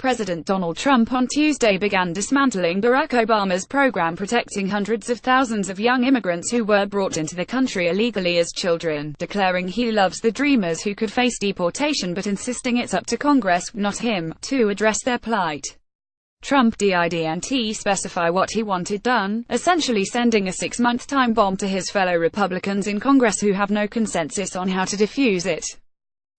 President Donald Trump on Tuesday began dismantling Barack Obama's program protecting hundreds of thousands of young immigrants who were brought into the country illegally as children, declaring he loves the dreamers who could face deportation but insisting it's up to Congress, not him, to address their plight. Trump didn't specify what he wanted done, essentially sending a 6-month time bomb to his fellow Republicans in Congress who have no consensus on how to defuse it.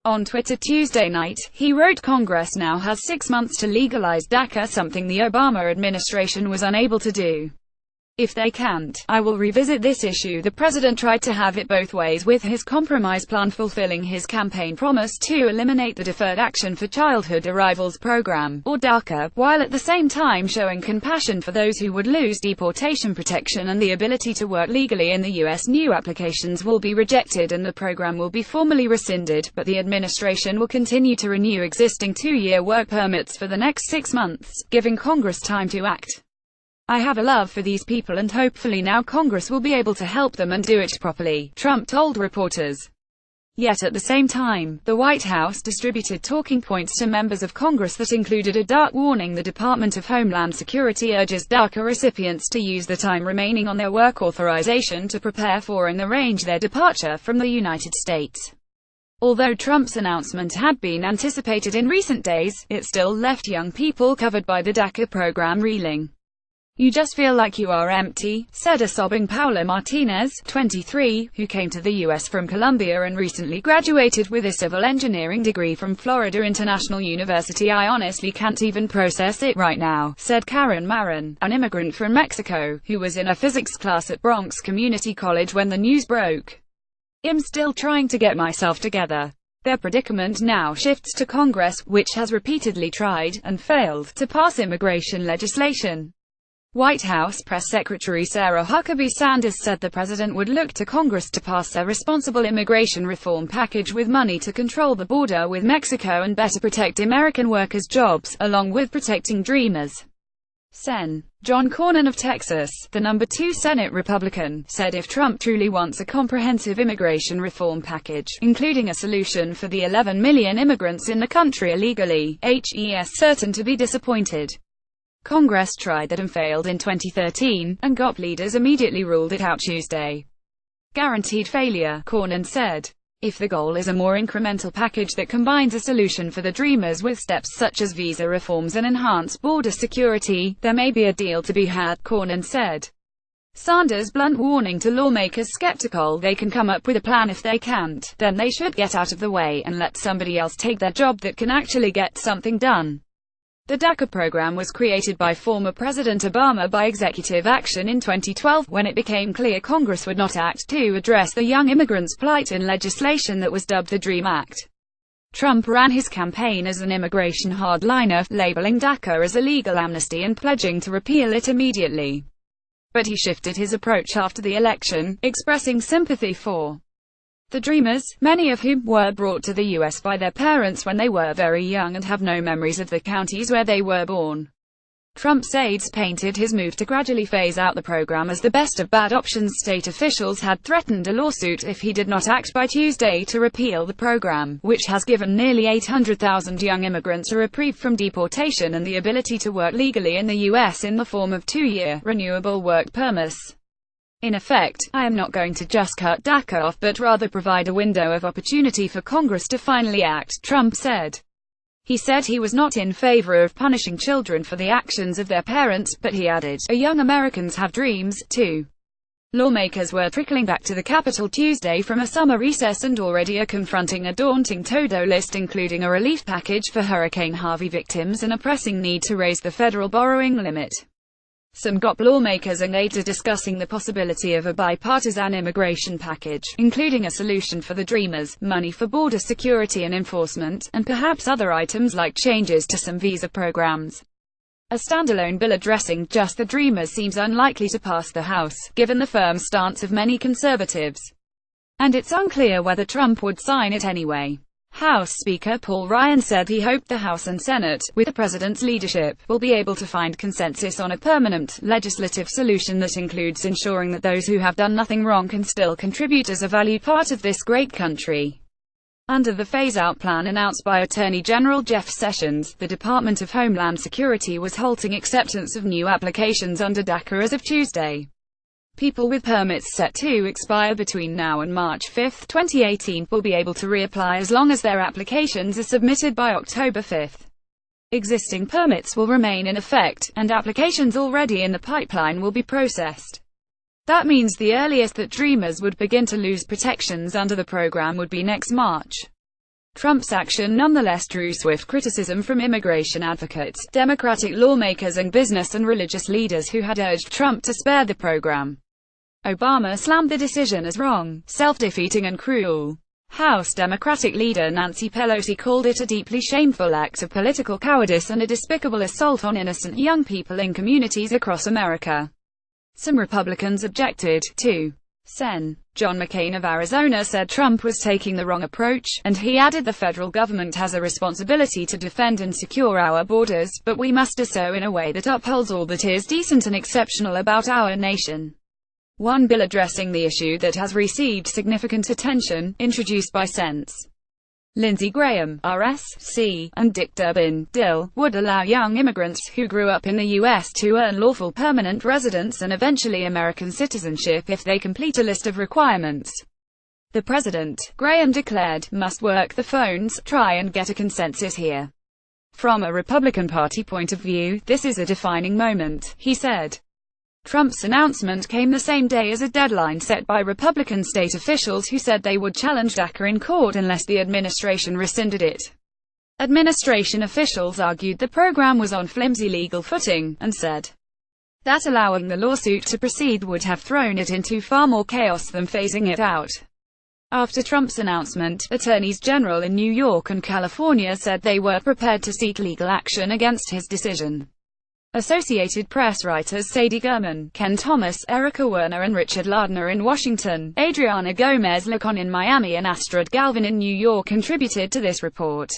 On Twitter Tuesday night, he wrote, "Congress now has 6 months to legalize DACA, something the Obama administration was unable to do. If they can't, I will revisit this issue." The president tried to have it both ways with his compromise plan, fulfilling his campaign promise to eliminate the Deferred Action for Childhood Arrivals program, or DACA, while at the same time showing compassion for those who would lose deportation protection and the ability to work legally in the U.S. New applications will be rejected and the program will be formally rescinded, but the administration will continue to renew existing 2-year work permits for the next 6 months, giving Congress time to act. "I have a love for these people and hopefully now Congress will be able to help them and do it properly," Trump told reporters. Yet at the same time, the White House distributed talking points to members of Congress that included a dark warning. The Department of Homeland Security urges DACA recipients to use the time remaining on their work authorization to prepare for and arrange their departure from the United States. Although Trump's announcement had been anticipated in recent days, it still left young people covered by the DACA program reeling. "You just feel like you are empty," said a sobbing Paula Martinez, 23, who came to the U.S. from Colombia and recently graduated with a civil engineering degree from Florida International University. "I honestly can't even process it right now," said Karen Marin, an immigrant from Mexico, who was in a physics class at Bronx Community College when the news broke. "I'm still trying to get myself together." Their predicament now shifts to Congress, which has repeatedly tried, and failed, to pass immigration legislation. White House Press Secretary Sarah Huckabee Sanders said the president would look to Congress to pass a responsible immigration reform package with money to control the border with Mexico and better protect American workers' jobs, along with protecting dreamers. Sen. John Cornyn of Texas, the number 2 Senate Republican, said if Trump truly wants a comprehensive immigration reform package, including a solution for the 11 million immigrants in the country illegally, he's certain to be disappointed. Congress tried that and failed in 2013, and GOP leaders immediately ruled it out Tuesday. "Guaranteed failure," Cornyn said. "If the goal is a more incremental package that combines a solution for the dreamers with steps such as visa reforms and enhanced border security, there may be a deal to be had," Cornyn said. Sanders' blunt warning to lawmakers skeptical they can come up with a plan. If they can't, then they should get out of the way and let somebody else take their job that can actually get something done. The DACA program was created by former President Obama by executive action in 2012, when it became clear Congress would not act to address the young immigrants' plight in legislation that was dubbed the DREAM Act. Trump ran his campaign as an immigration hardliner, labeling DACA as a legal amnesty and pledging to repeal it immediately. But he shifted his approach after the election, expressing sympathy for the dreamers, many of whom were brought to the U.S. by their parents when they were very young and have no memories of the counties where they were born. Trump's aides painted his move to gradually phase out the program as the best of bad options. State officials had threatened a lawsuit if he did not act by Tuesday to repeal the program, which has given nearly 800,000 young immigrants a reprieve from deportation and the ability to work legally in the U.S. in the form of 2-year, renewable work permits. "In effect, I am not going to just cut DACA off but rather provide a window of opportunity for Congress to finally act," Trump said. He said he was not in favor of punishing children for the actions of their parents, but he added, young Americans have dreams, too." Lawmakers were trickling back to the Capitol Tuesday from a summer recess and already are confronting a daunting to-do list, including a relief package for Hurricane Harvey victims and a pressing need to raise the federal borrowing limit. Some GOP lawmakers and aides are discussing the possibility of a bipartisan immigration package, including a solution for the dreamers, money for border security and enforcement, and perhaps other items like changes to some visa programs. A standalone bill addressing just the dreamers seems unlikely to pass the House, given the firm stance of many conservatives. And it's unclear whether Trump would sign it anyway. House Speaker Paul Ryan said he hoped the House and Senate, with the president's leadership, will be able to find consensus on a permanent, legislative solution that includes ensuring that those who have done nothing wrong can still contribute as a valued part of this great country. Under the phase-out plan announced by Attorney General Jeff Sessions, the Department of Homeland Security was halting acceptance of new applications under DACA as of Tuesday. People with permits set to expire between now and March 5, 2018 will be able to reapply as long as their applications are submitted by October 5. Existing permits will remain in effect, and applications already in the pipeline will be processed. That means the earliest that dreamers would begin to lose protections under the program would be next March. Trump's action nonetheless drew swift criticism from immigration advocates, Democratic lawmakers and business and religious leaders who had urged Trump to spare the program. Obama slammed the decision as wrong, self-defeating and cruel. House Democratic leader Nancy Pelosi called it a deeply shameful act of political cowardice and a despicable assault on innocent young people in communities across America. Some Republicans objected, too. Sen. John McCain of Arizona said Trump was taking the wrong approach, and he added the federal government has a responsibility to defend and secure our borders, but we must do so in a way that upholds all that is decent and exceptional about our nation. One bill addressing the issue that has received significant attention, introduced by Sens. Lindsey Graham, RSC, and Dick Durbin, DIL, would allow young immigrants who grew up in the U.S. to earn lawful permanent residence and eventually American citizenship if they complete a list of requirements. The president, Graham declared, must work the phones, try and get a consensus here. From a Republican Party point of view, this is a defining moment, he said. Trump's announcement came the same day as a deadline set by Republican state officials who said they would challenge DACA in court unless the administration rescinded it. Administration officials argued the program was on flimsy legal footing, and said that allowing the lawsuit to proceed would have thrown it into far more chaos than phasing it out. After Trump's announcement, attorneys general in New York and California said they were prepared to seek legal action against his decision. Associated Press writers Sadie Gurman, Ken Thomas, Erica Werner and Richard Lardner in Washington, Adriana Gomez Lacon in Miami and Astrid Galvin in New York contributed to this report.